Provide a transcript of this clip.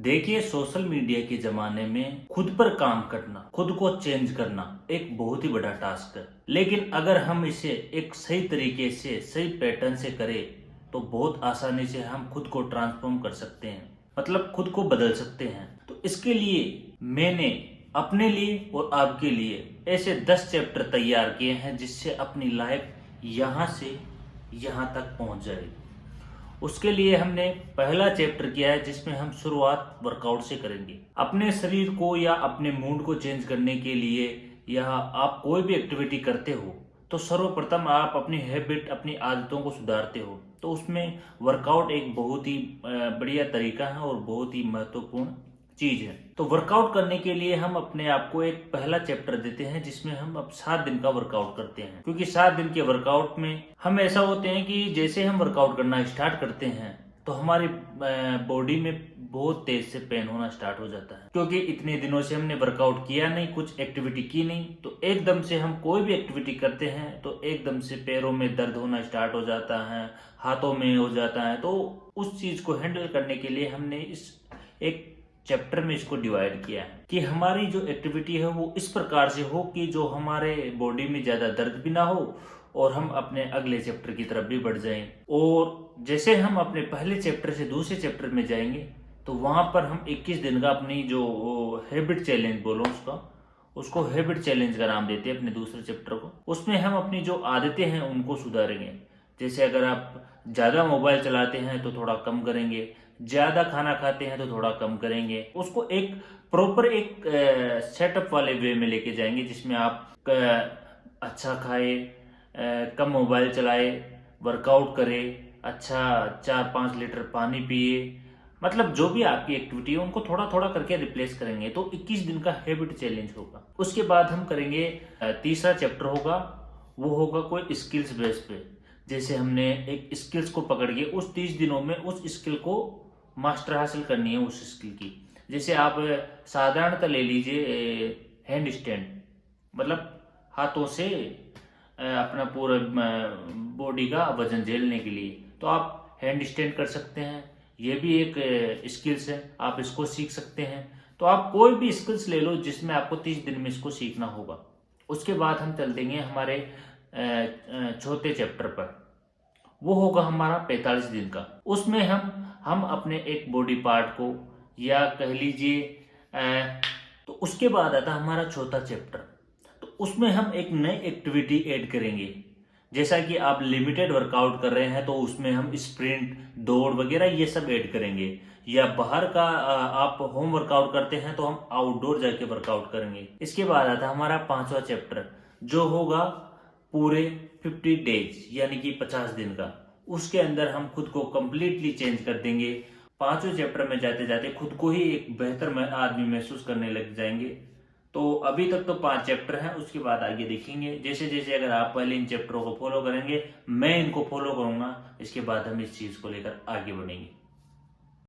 देखिए, social media के ज़माने में खुद पर काम करना, खुद को चेंज करना एक बहुत ही बड़ा टास्क है। लेकिन अगर हम इसे एक सही तरीके से, सही पैटर्न से करें, तो बहुत आसानी से हम खुद को ट्रांसफ़ॉर्म कर सकते हैं। मतलब खुद को बदल सकते हैं। तो इसके लिए मैंने अपने लिए और आपके लिए ऐसे 10 चैप्टर तैयार किए हैं, जिससे अपनी लाइफ यहाँ से यहाँ तक पहुँच जाएगी। उसके लिए हमने पहला चैप्टर किया है, जिसमें हम शुरुआत वर्कआउट से करेंगे। अपने शरीर को या अपने मूड को चेंज करने के लिए, या आप कोई भी एक्टिविटी करते हो, तो सर्वप्रथम आप अपनी हैबिट, अपनी आदतों को सुधारते हो, तो उसमें वर्कआउट एक बहुत ही बढ़िया तरीका है और बहुत ही महत्वपूर्ण चीज है। तो वर्कआउट करने के लिए हम अपने आप को एक पहला चैप्टर देते हैं, जिसमें हम अब 7 दिन का वर्कआउट करते हैं। क्योंकि 7 दिन के वर्कआउट में हम ऐसा होते हैं कि जैसे हम वर्कआउट करना स्टार्ट करते हैं, तो हमारी बॉडी में बहुत तेज से पेन होना स्टार्ट हो जाता है। क्योंकि इतने दिनों से हमने वर्कआउट किया नहीं, कुछ एक्टिविटी की नहीं, तो एकदम से हम कोई भी एक्टिविटी करते हैं तो एकदम से पैरों में दर्द होना स्टार्ट हो जाता है, हाथों में हो जाता है। तो उस चीज को हैंडल करने के लिए हमने इस एक चैप्टर में इसको डिवाइड किया है कि हमारी जो एक्टिविटी है वो इस प्रकार से हो कि जो हमारे बॉडी में ज्यादा दर्द भी ना हो और हम अपने अगले चैप्टर की तरफ भी बढ़ जाएं। और जैसे हम अपने पहले चैप्टर से दूसरे चैप्टर में जाएंगे, तो वहां पर हम 21 दिन का अपनी जो हैबिट चैलेंज बोलो उसको हैबिट चैलेंज का नाम देते हैं अपने दूसरे चैप्टर को। उसमें हम अपनी जो आदतें हैं उनको सुधारेंगे। जैसे अगर आप ज्यादा मोबाइल चलाते हैं तो थोड़ा कम करेंगे, ज्यादा खाना खाते हैं तो थोड़ा कम करेंगे। उसको एक प्रॉपर एक सेटअप वाले वे में लेके जाएंगे, जिसमें आप अच्छा खाए, कम मोबाइल चलाए, वर्कआउट करे, अच्छा 4-5 लीटर पानी पिए। मतलब जो भी आपकी एक्टिविटी है उनको थोड़ा थोड़ा करके रिप्लेस करेंगे। तो 21 दिन का हैबिट चैलेंज होगा। उसके बाद हम करेंगे तीसरा चैप्टर होगा, वो होगा कोई स्किल्स बेस पे। जैसे हमने एक स्किल्स को पकड़ के उस 30 दिनों में उस स्किल को मास्टर हासिल करनी है उस स्किल की। जैसे आप साधारणतः ले लीजिए हैंड स्टैंड, मतलब हाथों से अपना पूरा बॉडी का वजन झेलने के लिए, तो आप हैंड स्टैंड कर सकते हैं। ये भी एक स्किल्स है, आप इसको सीख सकते हैं। तो आप कोई भी स्किल्स ले लो जिसमें आपको 30 दिन में इसको सीखना होगा। उसके बाद हम चल देंगे हमारे चौथे चैप्टर पर, वो होगा हमारा 45 दिन का। उसमें हम अपने एक बॉडी पार्ट को, या कह लीजिए तो उसके बाद आता हमारा चौथा चैप्टर। तो उसमें हम एक नई एक्टिविटी ऐड करेंगे। जैसा कि आप लिमिटेड वर्कआउट कर रहे हैं, तो उसमें हम स्प्रिंट, दौड़ वगैरह ये सब ऐड करेंगे। या बाहर का आप होम वर्कआउट करते हैं, तो हम आउटडोर जाके वर्कआउट करेंगे। इसके बाद आता हमारा 5वां चैप्टर, जो होगा पूरे 50 डेज यानी कि 50 दिन का। उसके अंदर हम खुद को कंप्लीटली चेंज कर देंगे। 5वें चैप्टर में जाते जाते खुद को ही एक बेहतर आदमी महसूस करने लग जाएंगे। तो अभी तक तो 5 चैप्टर हैं, उसके बाद आगे देखेंगे। जैसे जैसे अगर आप पहले इन चैप्टरों को फॉलो करेंगे, मैं इनको फॉलो करूंगा, इसके बाद हम इस चीज को लेकर आगे बढ़ेंगे।